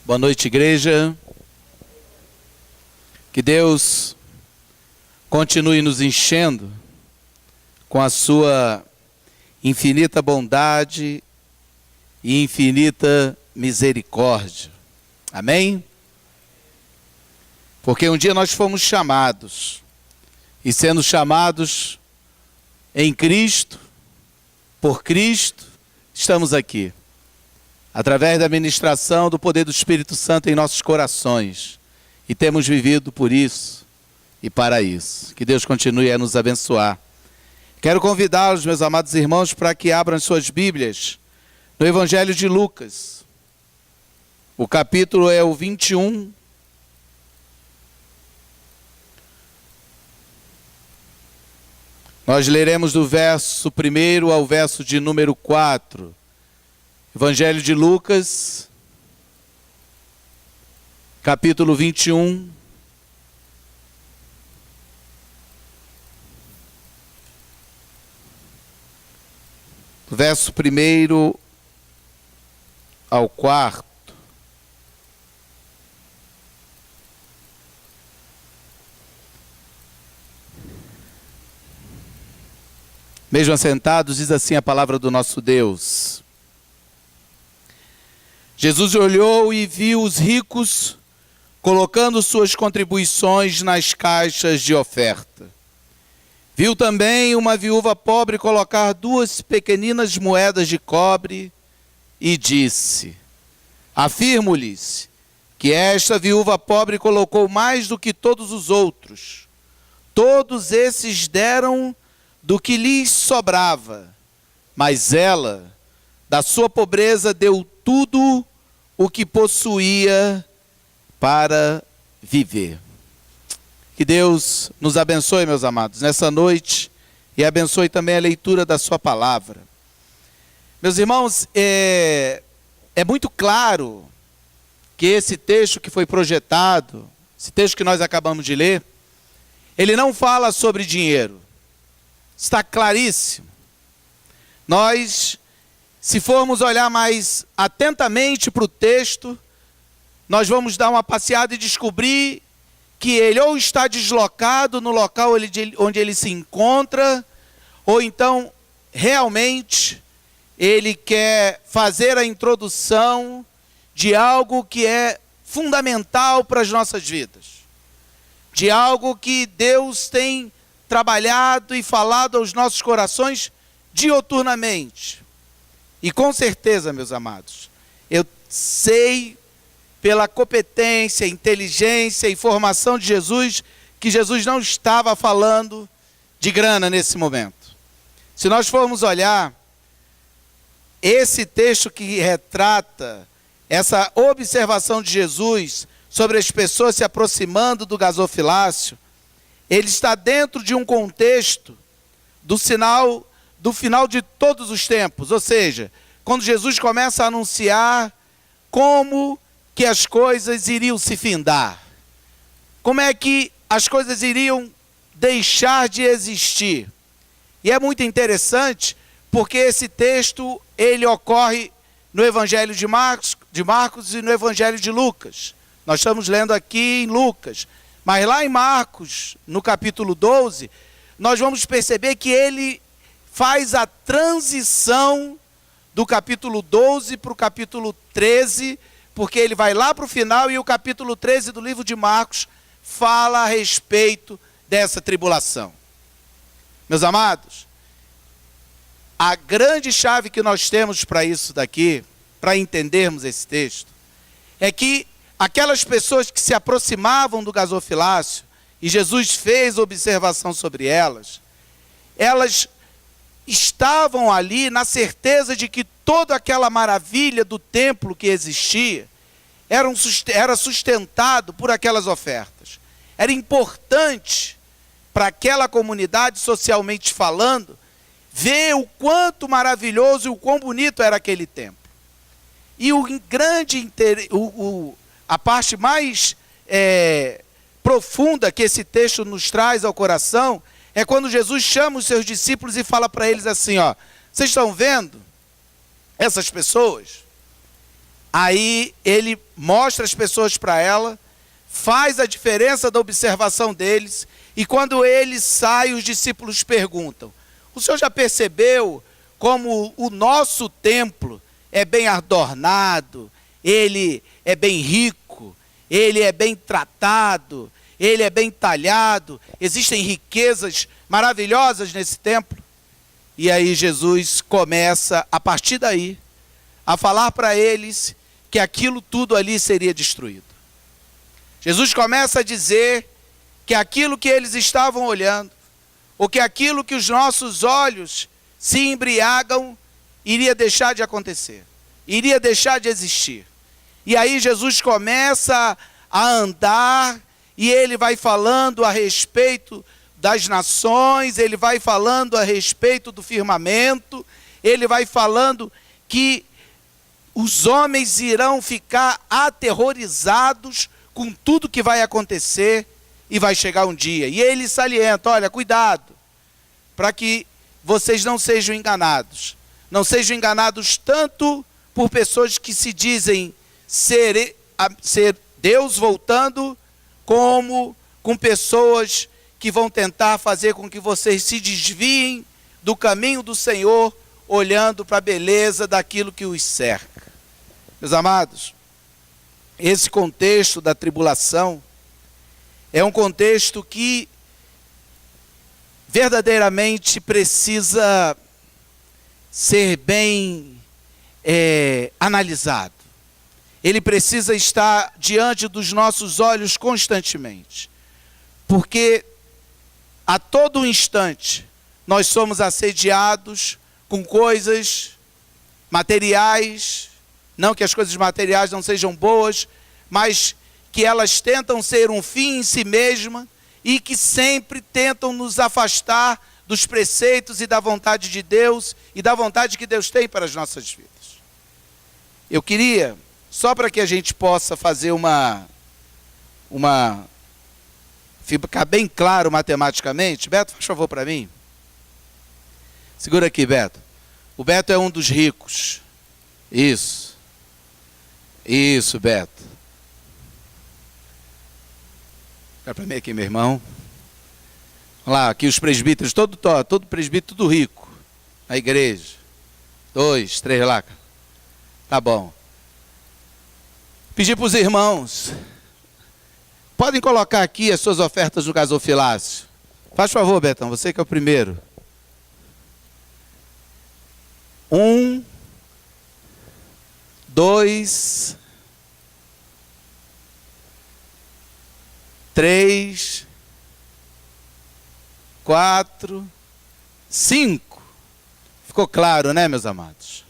Boa noite, igreja. Que Deus continue nos enchendo com a sua infinita bondade e infinita misericórdia. Amém? Porque um dia nós fomos chamados, e sendo chamados em Cristo, por Cristo, estamos aqui. Através da ministração do poder do Espírito Santo em nossos corações. E temos vivido por isso e para isso. Que Deus continue a nos abençoar. Quero convidá-los, meus amados irmãos, para que abram suas Bíblias no Evangelho de Lucas. O capítulo é o 21. Nós leremos do verso 1 ao verso de número 4. Evangelho de Lucas, capítulo 21. Do verso 1 ao 4. Mesmo assentados, diz assim a palavra do nosso Deus. Jesus olhou e viu os ricos colocando suas contribuições nas caixas de oferta. Viu também uma viúva pobre colocar 2 pequeninas moedas de cobre e disse: afirmo-lhes que esta viúva pobre colocou mais do que todos os outros. Todos esses deram do que lhes sobrava, mas ela, da sua pobreza, deu tudo o que possuía para viver. Que Deus nos abençoe, meus amados, nessa noite, e abençoe também a leitura da sua palavra. Meus irmãos, é muito claro que esse texto que foi projetado, esse texto que nós acabamos de ler, ele não fala sobre dinheiro. Está claríssimo. Nós, se formos olhar mais atentamente para o texto, nós vamos dar uma passeada e descobrir que ele ou está deslocado no local onde ele se encontra, ou então, realmente, ele quer fazer a introdução de algo que é fundamental para as nossas vidas. De algo que Deus tem trabalhado e falado aos nossos corações dioturnamente. E com certeza, meus amados, eu sei pela competência, inteligência e formação de Jesus, que Jesus não estava falando de grana nesse momento. Se nós formos olhar, esse texto que retrata essa observação de Jesus sobre as pessoas se aproximando do gasofilácio, ele está dentro de um contexto do final de todos os tempos. Ou seja, quando Jesus começa a anunciar como que as coisas iriam se findar. Como é que as coisas iriam deixar de existir. E é muito interessante, porque esse texto, ele ocorre no Evangelho de Marcos e no Evangelho de Lucas. Nós estamos lendo aqui em Lucas. Mas lá em Marcos, no capítulo 12, nós vamos perceber que ele faz a transição do capítulo 12 para o capítulo 13, porque ele vai lá para o final e o capítulo 13 do livro de Marcos fala a respeito dessa tribulação. Meus amados, a grande chave que nós temos para isso daqui, para entendermos esse texto, é que aquelas pessoas que se aproximavam do gasofilácio, e Jesus fez observação sobre elas, elas estavam ali na certeza de que toda aquela maravilha do templo que existia era sustentado por aquelas ofertas. Era importante para aquela comunidade, socialmente falando, ver o quanto maravilhoso e o quão bonito era aquele templo. E a parte mais profunda que esse texto nos traz ao coração é quando Jesus chama os seus discípulos e fala para eles assim, ó, vocês estão vendo essas pessoas? Aí ele mostra as pessoas para ela, faz a diferença da observação deles, e quando ele sai, os discípulos perguntam: o senhor já percebeu como o nosso templo é bem adornado, ele é bem rico, ele é bem tratado, ele é bem talhado, existem riquezas maravilhosas nesse templo? E aí Jesus começa, a partir daí, a falar para eles que aquilo tudo ali seria destruído. Jesus começa a dizer que aquilo que eles estavam olhando, ou que aquilo que os nossos olhos se embriagam, iria deixar de acontecer, iria deixar de existir. E aí Jesus começa a andar, e ele vai falando a respeito das nações, ele vai falando a respeito do firmamento, ele vai falando que os homens irão ficar aterrorizados com tudo que vai acontecer, e vai chegar um dia. E ele salienta: olha, cuidado, para que vocês não sejam enganados. Não sejam enganados tanto por pessoas que se dizem ser Deus voltando, como com pessoas que vão tentar fazer com que vocês se desviem do caminho do Senhor, olhando para a beleza daquilo que os cerca. Meus amados, esse contexto da tribulação é um contexto que verdadeiramente precisa ser bem analisado. Ele precisa estar diante dos nossos olhos constantemente, porque a todo instante nós somos assediados com coisas materiais, não que as coisas materiais não sejam boas, mas que elas tentam ser um fim em si mesma, e que sempre tentam nos afastar dos preceitos e da vontade de Deus, e da vontade que Deus tem para as nossas vidas. Eu queria, só para que a gente possa fazer ficar bem claro matematicamente, Beto, faz favor para mim. Segura aqui, Beto. O Beto é um dos ricos. Isso, Beto. Olha para mim aqui, meu irmão. Olha lá, aqui os presbíteros, todo presbítero, tudo rico. A igreja. 2, 3 lá. Tá bom. Pedir para os irmãos, podem colocar aqui as suas ofertas no gasofilácio. Faz favor, Betão, você que é o primeiro. 1, 2, 3, 4, 5. Ficou claro, né, meus amados?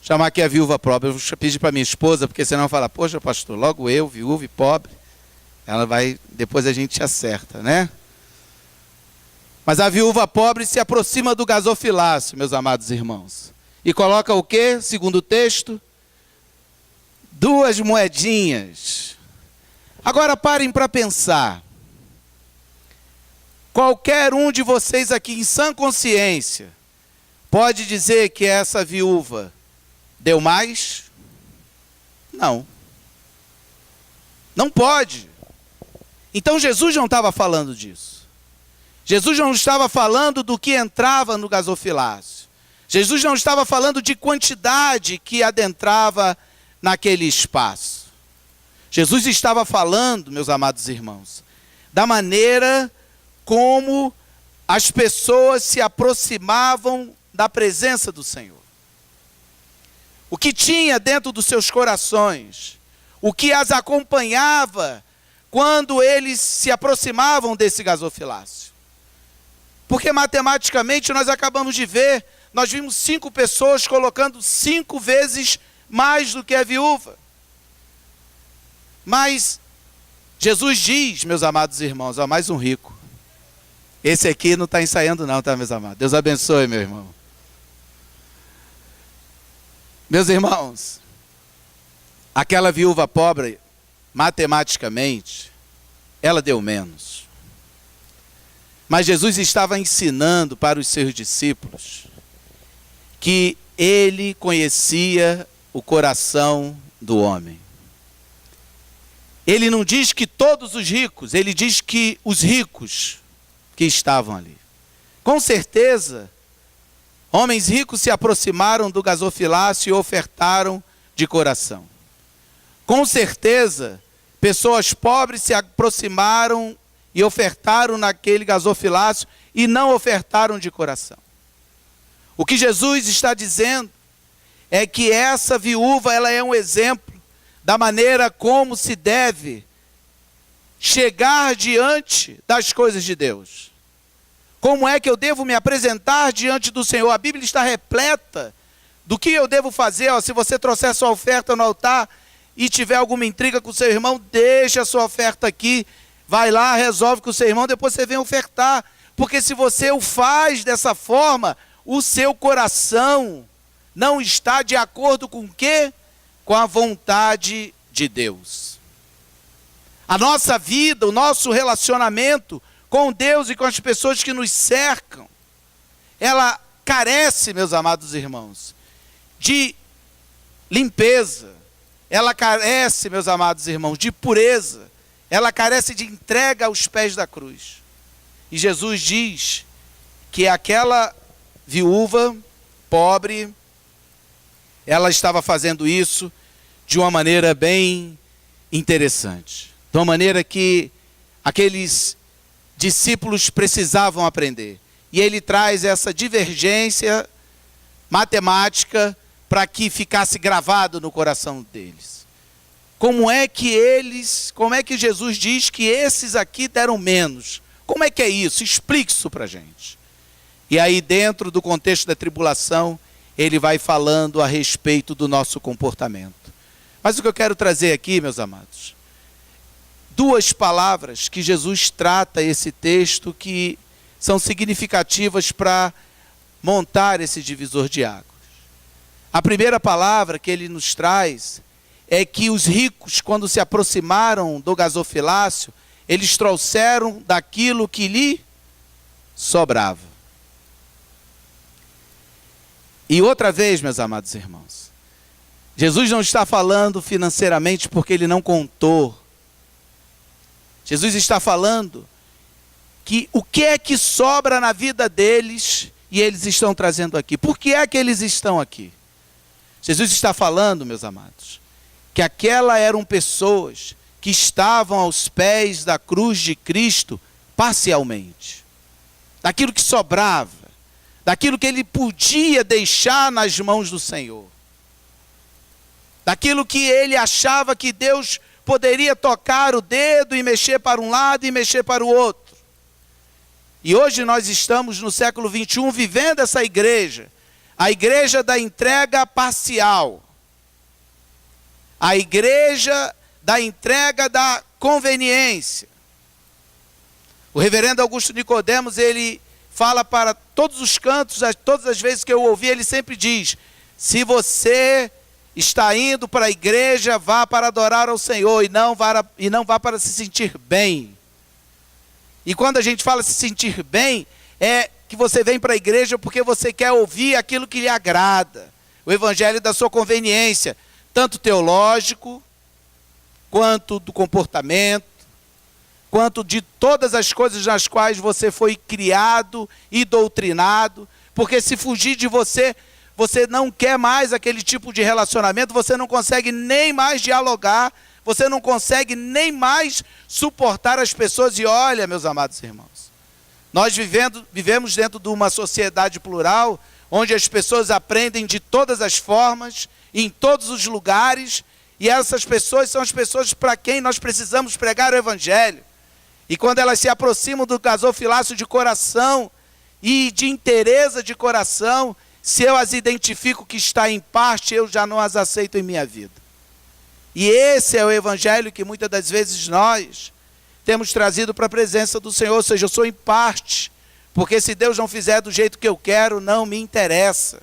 Chamar aqui a viúva pobre. Eu vou pedir para minha esposa, porque senão fala: poxa, pastor, logo eu, viúva e pobre. Ela vai, depois a gente acerta, né? Mas a viúva pobre se aproxima do gasofilácio, meus amados irmãos. E coloca o quê? Segundo o texto, 2 moedinhas. Agora parem para pensar. Qualquer um de vocês aqui em sã consciência pode dizer que essa viúva deu mais? Não. Não pode. Então Jesus não estava falando disso. Jesus não estava falando do que entrava no gasofilácio. Jesus não estava falando de quantidade que adentrava naquele espaço. Jesus estava falando, meus amados irmãos, da maneira como as pessoas se aproximavam da presença do Senhor. O que tinha dentro dos seus corações, o que as acompanhava quando eles se aproximavam desse gasofilácio. Porque matematicamente nós acabamos de ver, nós vimos 5 pessoas colocando 5 vezes mais do que a viúva. Mas Jesus diz, meus amados irmãos, ó, mais um rico. Esse aqui não está ensaiando não, tá, meus amados? Deus abençoe, meu irmão. Meus irmãos, aquela viúva pobre, matematicamente, ela deu menos. Mas Jesus estava ensinando para os seus discípulos que ele conhecia o coração do homem. Ele não diz que todos os ricos, ele diz que os ricos que estavam ali. Com certeza, homens ricos se aproximaram do gasofilácio e ofertaram de coração. Com certeza, pessoas pobres se aproximaram e ofertaram naquele gasofilácio e não ofertaram de coração. O que Jesus está dizendo é que essa viúva, ela é um exemplo da maneira como se deve chegar diante das coisas de Deus. Como é que eu devo me apresentar diante do Senhor? A Bíblia está repleta do que eu devo fazer. Se você trouxer sua oferta no altar e tiver alguma intriga com o seu irmão, deixa a sua oferta aqui, vai lá, resolve com o seu irmão, depois você vem ofertar. Porque se você o faz dessa forma, o seu coração não está de acordo com o quê? Com a vontade de Deus. A nossa vida, o nosso relacionamento com Deus e com as pessoas que nos cercam, ela carece, meus amados irmãos, de limpeza. Ela carece, meus amados irmãos, de pureza. Ela carece de entrega aos pés da cruz. E Jesus diz que aquela viúva pobre, ela estava fazendo isso de uma maneira bem interessante. De uma maneira que aqueles discípulos precisavam aprender. E ele traz essa divergência matemática para que ficasse gravado no coração deles. Como é que Jesus diz que esses aqui deram menos? Como é que é isso? Explique isso para a gente. E aí, dentro do contexto da tribulação, ele vai falando a respeito do nosso comportamento. Mas o que eu quero trazer aqui, meus amados, duas palavras que Jesus trata esse texto que são significativas para montar esse divisor de águas. A primeira palavra que ele nos traz é que os ricos, quando se aproximaram do gasofilácio, eles trouxeram daquilo que lhe sobrava. E outra vez, meus amados irmãos, Jesus não está falando financeiramente porque ele não contou. Jesus está falando que o que é que sobra na vida deles e eles estão trazendo aqui. Por que é que eles estão aqui? Jesus está falando, meus amados, que aquelas eram pessoas que estavam aos pés da cruz de Cristo parcialmente. Daquilo que sobrava, daquilo que ele podia deixar nas mãos do Senhor. Daquilo que ele achava que Deus poderia tocar o dedo e mexer para um lado e mexer para o outro. E hoje nós estamos no século 21 vivendo essa igreja. A igreja da entrega parcial. A igreja da entrega da conveniência. O reverendo Augusto Nicodemos, ele fala para todos os cantos, todas as vezes que eu ouvi, ele sempre diz: se você está indo para a igreja, vá para adorar ao Senhor e não vá para se sentir bem. E quando a gente fala se sentir bem, é que você vem para a igreja porque você quer ouvir aquilo que lhe agrada. O evangelho da sua conveniência, tanto teológico, quanto do comportamento, quanto de todas as coisas nas quais você foi criado e doutrinado. Porque se fugir de você, você não quer mais aquele tipo de relacionamento, você não consegue nem mais dialogar, você não consegue nem mais suportar as pessoas. E olha, meus amados irmãos, nós vivemos dentro de uma sociedade plural, onde as pessoas aprendem de todas as formas, em todos os lugares, e essas pessoas são as pessoas para quem nós precisamos pregar o evangelho. E quando elas se aproximam do gasofilácio de coração e de inteireza de coração, se eu as identifico que está em parte, eu já não as aceito em minha vida. E esse é o evangelho que muitas das vezes nós temos trazido para a presença do Senhor. Ou seja, eu sou em parte, porque se Deus não fizer do jeito que eu quero, não me interessa.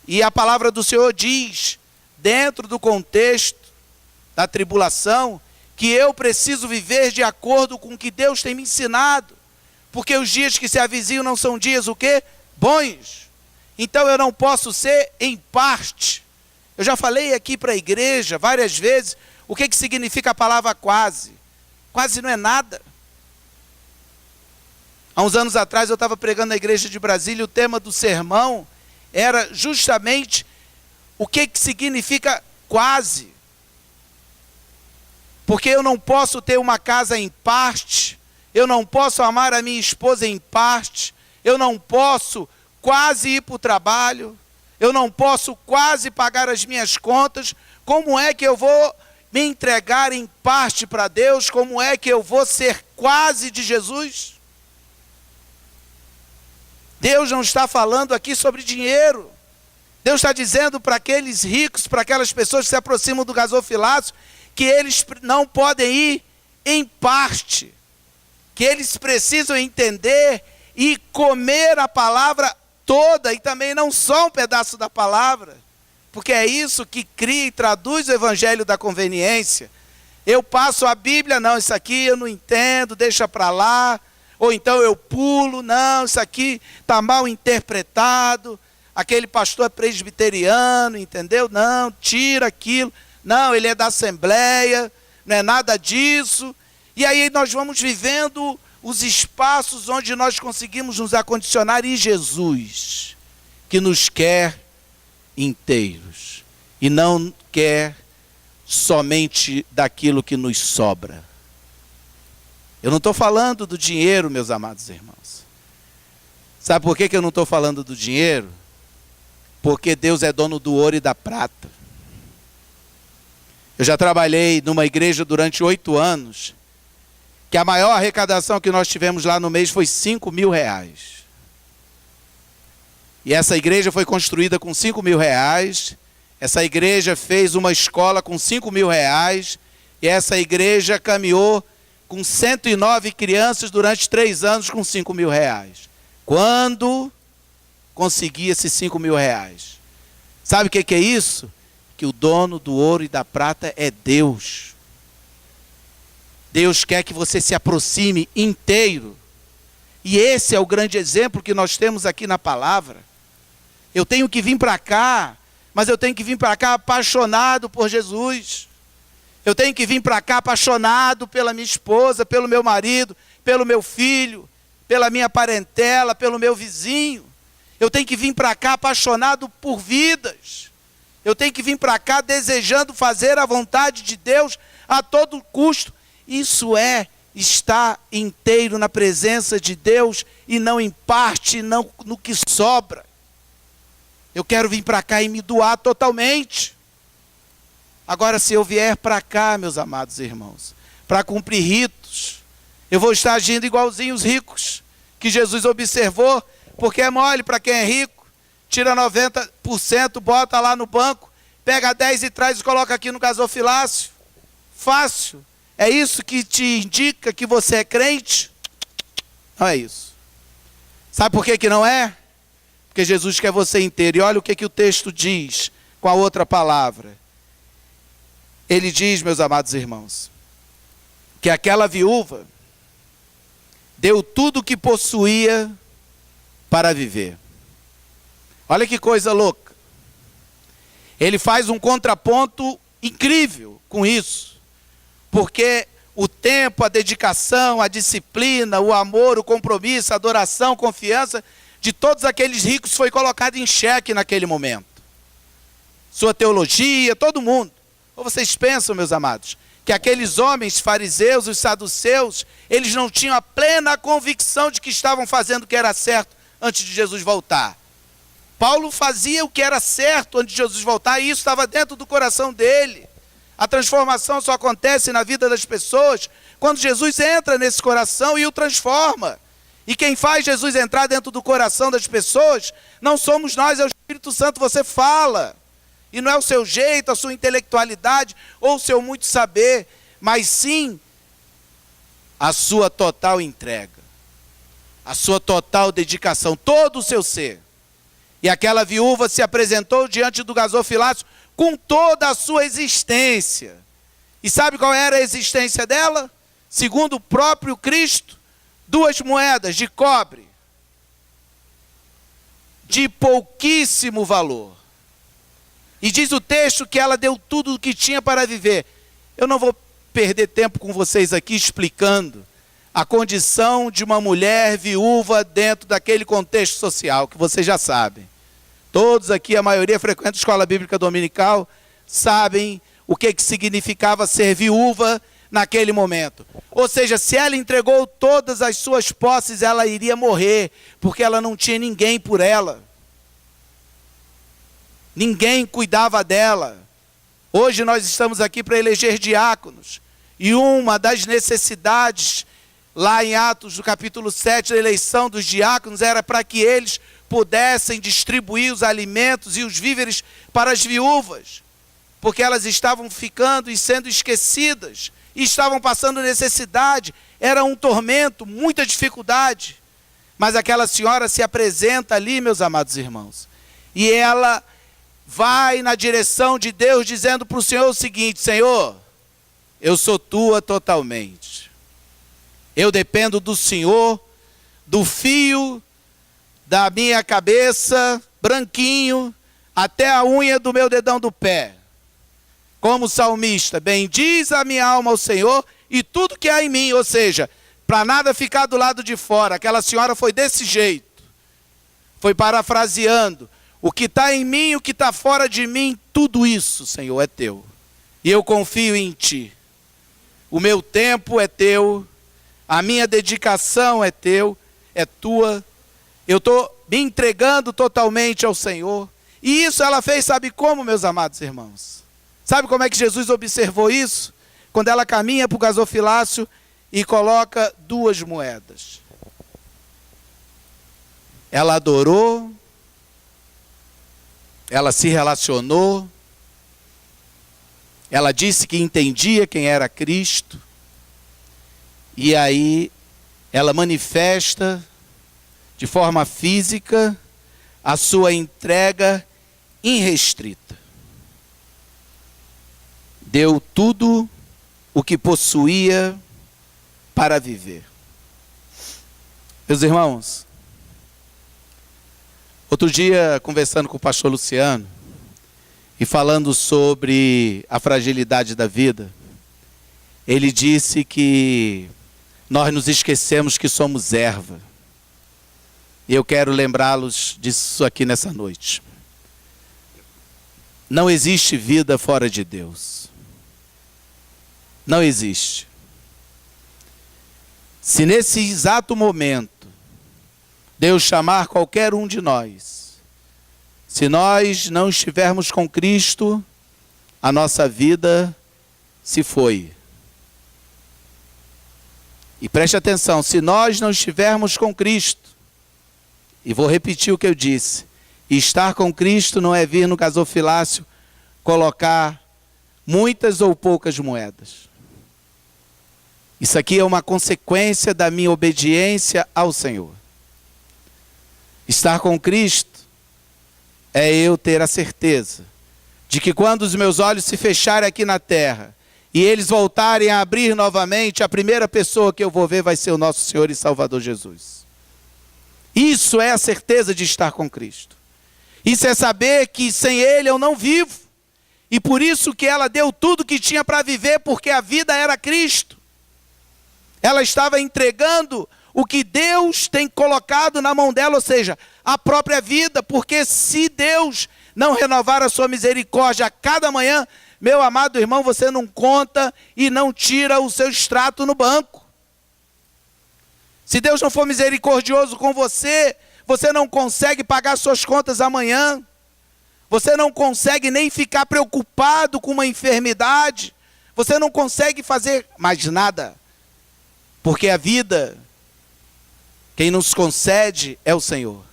E a palavra do Senhor diz, dentro do contexto da tribulação, que eu preciso viver de acordo com o que Deus tem me ensinado. Porque os dias que se avizinham não são dias o quê? Bons. Então eu não posso ser em parte. Eu já falei aqui para a igreja várias vezes o que significa a palavra quase. Quase não é nada. Há uns anos atrás eu estava pregando na igreja de Brasília, o tema do sermão era justamente o que significa quase. Porque eu não posso ter uma casa em parte, eu não posso amar a minha esposa em parte, eu não posso quase ir para o trabalho, eu não posso quase pagar as minhas contas. Como é que eu vou me entregar em parte para Deus? Como é que eu vou ser quase de Jesus? Deus não está falando aqui sobre dinheiro. Deus está dizendo para aqueles ricos, para aquelas pessoas que se aproximam do gasofilácio, que eles não podem ir em parte, que eles precisam entender e comer a palavra toda, e também não só um pedaço da palavra, porque é isso que cria e traduz o evangelho da conveniência. Eu passo a Bíblia, não, isso aqui eu não entendo, deixa para lá, ou então eu pulo, não, isso aqui está mal interpretado, aquele pastor é presbiteriano, entendeu? Não, tira aquilo, não, ele é da Assembleia, não é nada disso. E aí nós vamos vivendo os espaços onde nós conseguimos nos acondicionar em Jesus, que nos quer inteiros, e não quer somente daquilo que nos sobra. Eu não estou falando do dinheiro, meus amados irmãos. Sabe por que eu não estou falando do dinheiro? Porque Deus é dono do ouro e da prata. Eu já trabalhei numa igreja durante 8 anos, que a maior arrecadação que nós tivemos lá no mês foi R$5.000. E essa igreja foi construída com R$5.000, essa igreja fez uma escola com R$5.000, e essa igreja caminhou com 109 crianças durante 3 anos com R$5.000. Quando consegui esses R$5.000? Sabe o que é isso? Que o dono do ouro e da prata é Deus. Deus quer que você se aproxime inteiro. E esse é o grande exemplo que nós temos aqui na palavra. Eu tenho que vir para cá, mas eu tenho que vir para cá apaixonado por Jesus. Eu tenho que vir para cá apaixonado pela minha esposa, pelo meu marido, pelo meu filho, pela minha parentela, pelo meu vizinho. Eu tenho que vir para cá apaixonado por vidas. Eu tenho que vir para cá desejando fazer a vontade de Deus a todo custo. Isso é estar inteiro na presença de Deus e não em parte, não no que sobra. Eu quero vir para cá e me doar totalmente. Agora, se eu vier para cá, meus amados irmãos, para cumprir ritos, eu vou estar agindo igualzinho os ricos, que Jesus observou, porque é mole para quem é rico, tira 90%, bota lá no banco, pega 10 e traz e coloca aqui no gasofilácio. Fácil. É isso que te indica que você é crente? Não é isso. Sabe por que não é? Porque Jesus quer você inteiro. E olha o que o texto diz com a outra palavra. Ele diz, meus amados irmãos, que aquela viúva deu tudo o que possuía para viver. Olha que coisa louca. Ele faz um contraponto incrível com isso. Porque o tempo, a dedicação, a disciplina, o amor, o compromisso, a adoração, a confiança de todos aqueles ricos foi colocado em xeque naquele momento. Sua teologia, todo mundo. Ou vocês pensam, meus amados, que aqueles homens fariseus, os saduceus, eles não tinham a plena convicção de que estavam fazendo o que era certo antes de Jesus voltar? Paulo fazia o que era certo antes de Jesus voltar, e isso estava dentro do coração dele. A transformação só acontece na vida das pessoas quando Jesus entra nesse coração e o transforma. E quem faz Jesus entrar dentro do coração das pessoas não somos nós, é o Espírito Santo. Você fala, e não é o seu jeito, a sua intelectualidade ou o seu muito saber, mas sim a sua total entrega, a sua total dedicação, todo o seu ser. E aquela viúva se apresentou diante do gasofilácio com toda a sua existência. E sabe qual era a existência dela? Segundo o próprio Cristo, 2 moedas de cobre, de pouquíssimo valor. E diz o texto que ela deu tudo o que tinha para viver. Eu não vou perder tempo com vocês aqui explicando a condição de uma mulher viúva dentro daquele contexto social, que vocês já sabem. Todos aqui, a maioria frequenta a escola bíblica dominical, sabem o que significava ser viúva naquele momento. Ou seja, se ela entregou todas as suas posses, ela iria morrer, porque ela não tinha ninguém por ela. Ninguém cuidava dela. Hoje nós estamos aqui para eleger diáconos. E uma das necessidades, lá em Atos, no capítulo 7, da eleição dos diáconos, era para que eles pudessem distribuir os alimentos e os víveres para as viúvas. Porque elas estavam ficando e sendo esquecidas. E estavam passando necessidade. Era um tormento, muita dificuldade. Mas aquela senhora se apresenta ali, meus amados irmãos. E ela vai na direção de Deus, dizendo para o Senhor o seguinte: Senhor, eu sou tua totalmente. Eu dependo do Senhor, do fio da minha cabeça, branquinho, até a unha do meu dedão do pé. Como salmista, bendiz a minha alma ao Senhor e tudo que há em mim. Ou seja, para nada ficar do lado de fora. Aquela senhora foi desse jeito. Foi parafraseando. O que está em mim, o que está fora de mim, tudo isso, Senhor, é teu. E eu confio em ti. O meu tempo é teu. A minha dedicação é teu, é tua. Eu estou me entregando totalmente ao Senhor. E isso ela fez, sabe como, meus amados irmãos? Sabe como é que Jesus observou isso? Quando ela caminha para o gasofilácio e coloca 2 moedas. Ela adorou, ela se relacionou, ela disse que entendia quem era Cristo, e aí ela manifesta de forma física a sua entrega irrestrita. Deu tudo o que possuía para viver. Meus irmãos, outro dia, conversando com o pastor Luciano, e falando sobre a fragilidade da vida, ele disse que nós nos esquecemos que somos erva. E eu quero lembrá-los disso aqui nessa noite. Não existe vida fora de Deus. Não existe. Se nesse exato momento Deus chamar qualquer um de nós, se nós não estivermos com Cristo, a nossa vida se foi. E preste atenção, se nós não estivermos com Cristo, e vou repetir o que eu disse, estar com Cristo não é vir no gasofilácio colocar muitas ou poucas moedas. Isso aqui é uma consequência da minha obediência ao Senhor. Estar com Cristo é eu ter a certeza de que quando os meus olhos se fecharem aqui na terra e eles voltarem a abrir novamente, a primeira pessoa que eu vou ver vai ser o nosso Senhor e Salvador Jesus. Isso é a certeza de estar com Cristo. Isso é saber que sem Ele eu não vivo. E por isso que ela deu tudo que tinha para viver, porque a vida era Cristo. Ela estava entregando o que Deus tem colocado na mão dela, ou seja, a própria vida, porque se Deus não renovar a sua misericórdia a cada manhã, meu amado irmão, você não conta e não tira o seu extrato no banco. Se Deus não for misericordioso com você, você não consegue pagar suas contas amanhã, você não consegue nem ficar preocupado com uma enfermidade, você não consegue fazer mais nada, porque a vida, quem nos concede é o Senhor.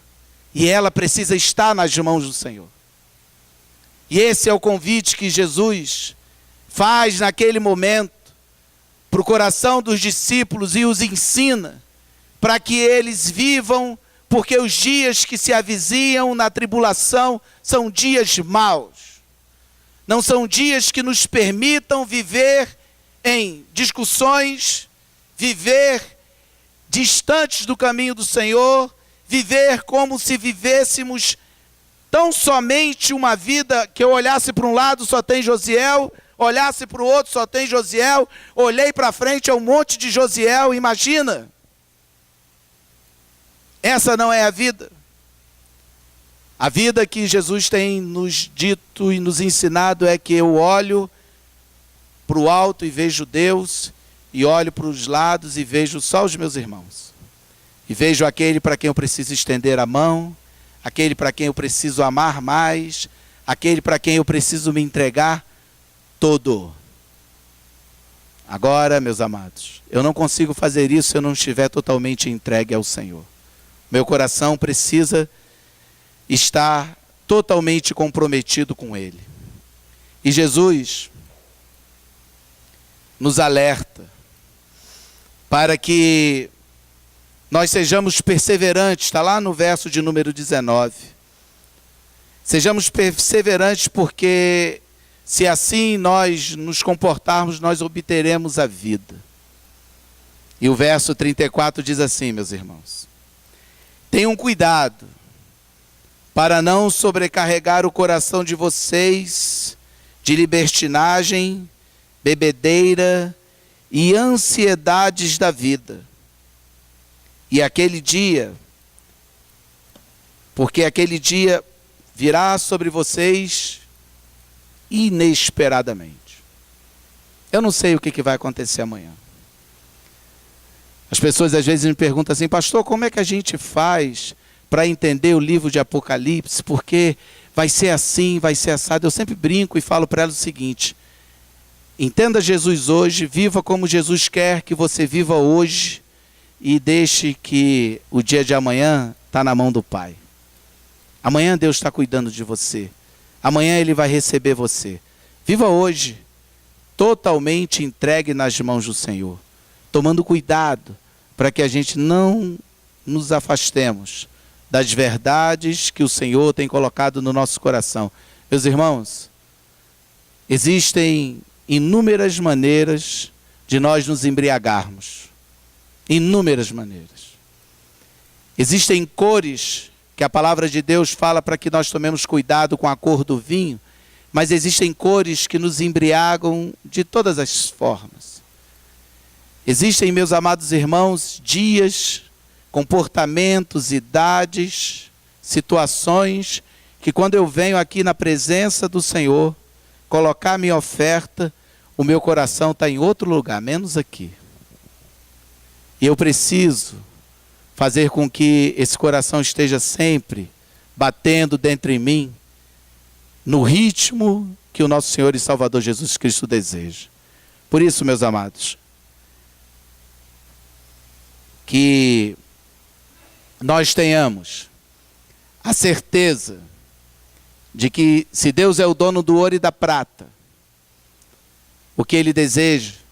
E ela precisa estar nas mãos do Senhor. E esse é o convite que Jesus faz naquele momento para o coração dos discípulos e os ensina para que eles vivam, porque os dias que se avizinham na tribulação são dias maus. Não são dias que nos permitam viver em discussões, viver distantes do caminho do Senhor, viver como se vivêssemos tão somente uma vida que eu olhasse para um lado só tem Josiel, olhasse para o outro só tem Josiel, olhei para frente é um monte de Josiel, imagina. Essa não é a vida. A vida que Jesus tem nos dito e nos ensinado é que eu olho para o alto e vejo Deus, e olho para os lados e vejo só os meus irmãos. E vejo aquele para quem eu preciso estender a mão, aquele para quem eu preciso amar mais, aquele para quem eu preciso me entregar todo. Agora, meus amados, eu não consigo fazer isso se eu não estiver totalmente entregue ao Senhor. Meu coração precisa estar totalmente comprometido com Ele. E Jesus nos alerta para que nós sejamos perseverantes, está lá no verso de número 19. Sejamos perseverantes porque se assim nós nos comportarmos, nós obteremos a vida. E o verso 34 diz assim, meus irmãos: tenham cuidado para não sobrecarregar o coração de vocês de libertinagem, bebedeira e ansiedades da vida. E aquele dia, porque aquele dia virá sobre vocês inesperadamente. Eu não sei o que vai acontecer amanhã. As pessoas às vezes me perguntam assim: pastor, como é que a gente faz para entender o livro de Apocalipse? Porque vai ser assim, vai ser assado. Eu sempre brinco e falo para elas o seguinte: entenda Jesus hoje, viva como Jesus quer que você viva hoje, e deixe que o dia de amanhã está na mão do Pai. Amanhã Deus está cuidando de você. Amanhã Ele vai receber você. Viva hoje, totalmente entregue nas mãos do Senhor, tomando cuidado para que a gente não nos afastemos das verdades que o Senhor tem colocado no nosso coração. Meus irmãos, existem inúmeras maneiras de nós nos embriagarmos. Inúmeras maneiras. Existem cores que a palavra de Deus fala para que nós tomemos cuidado com a cor do vinho, mas existem cores que nos embriagam de todas as formas. Existem, meus amados irmãos, dias, comportamentos, idades, situações que quando eu venho aqui na presença do Senhor, colocar minha oferta, o meu coração está em outro lugar, menos aqui. E eu preciso fazer com que esse coração esteja sempre batendo dentro em mim, no ritmo que o nosso Senhor e Salvador Jesus Cristo deseja. Por isso, meus amados, que nós tenhamos a certeza de que se Deus é o dono do ouro e da prata, o que Ele deseja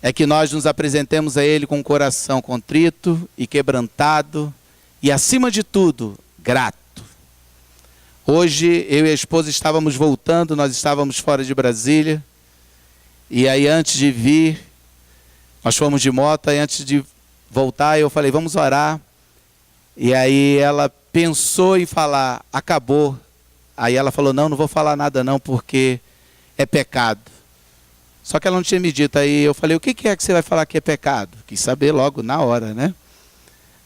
é que nós nos apresentemos a Ele com um coração contrito e quebrantado e, acima de tudo, grato. Hoje, eu e a esposa estávamos voltando, nós estávamos fora de Brasília, e aí antes de vir, nós fomos de moto, e antes de voltar eu falei, vamos orar. E aí ela pensou em falar, acabou. Aí ela falou, não vou falar nada não, porque é pecado. Só que ela não tinha me dito. Aí eu falei, o que é que você vai falar que é pecado? Quis saber logo na hora, né?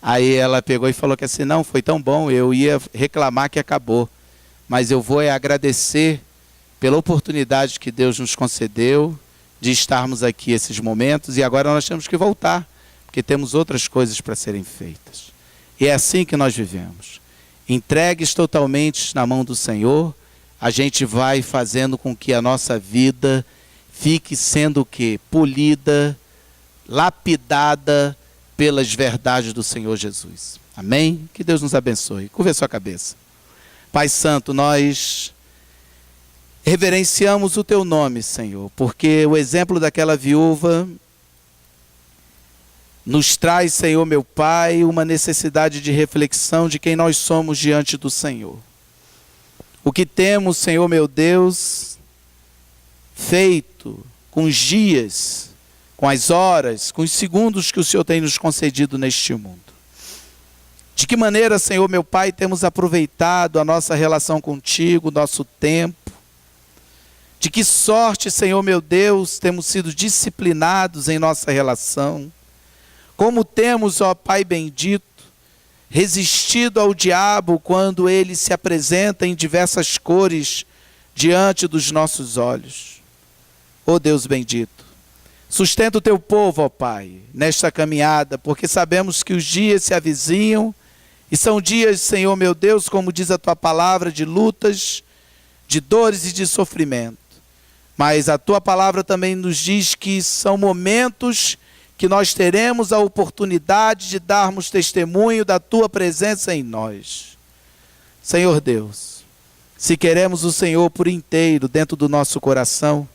Aí ela pegou e falou que assim, não, foi tão bom, eu ia reclamar que acabou. Mas eu vou agradecer pela oportunidade que Deus nos concedeu de estarmos aqui esses momentos, e agora nós temos que voltar, porque temos outras coisas para serem feitas. E é assim que nós vivemos. Entregues totalmente na mão do Senhor, a gente vai fazendo com que a nossa vida fique sendo o quê? Polida, lapidada pelas verdades do Senhor Jesus. Amém? Que Deus nos abençoe. Curva a sua cabeça. Pai Santo, nós reverenciamos o Teu nome, Senhor, porque o exemplo daquela viúva nos traz, Senhor, meu Pai, uma necessidade de reflexão de quem nós somos diante do Senhor. O que temos, Senhor, meu Deus, feito com os dias, com as horas, com os segundos que o Senhor tem nos concedido neste mundo. De que maneira, Senhor meu Pai, temos aproveitado a nossa relação contigo, nosso tempo. De que sorte, Senhor meu Deus, temos sido disciplinados em nossa relação. Como temos, ó Pai bendito, resistido ao diabo quando ele se apresenta em diversas cores diante dos nossos olhos. Ó Deus bendito, sustenta o teu povo, ó Pai, nesta caminhada, porque sabemos que os dias se avizinham e são dias, Senhor meu Deus, como diz a tua palavra, de lutas, de dores e de sofrimento. Mas a tua palavra também nos diz que são momentos que nós teremos a oportunidade de darmos testemunho da tua presença em nós. Senhor Deus, se queremos o Senhor por inteiro dentro do nosso coração,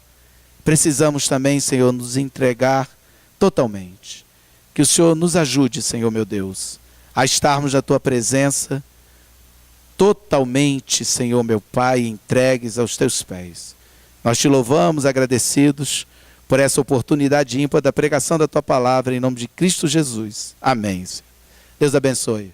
precisamos também, Senhor, nos entregar totalmente. Que o Senhor nos ajude, Senhor meu Deus, a estarmos na tua presença totalmente, Senhor meu Pai, entregues aos teus pés. Nós te louvamos, agradecidos por essa oportunidade ímpar da pregação da tua palavra, em nome de Cristo Jesus. Amém. Deus abençoe.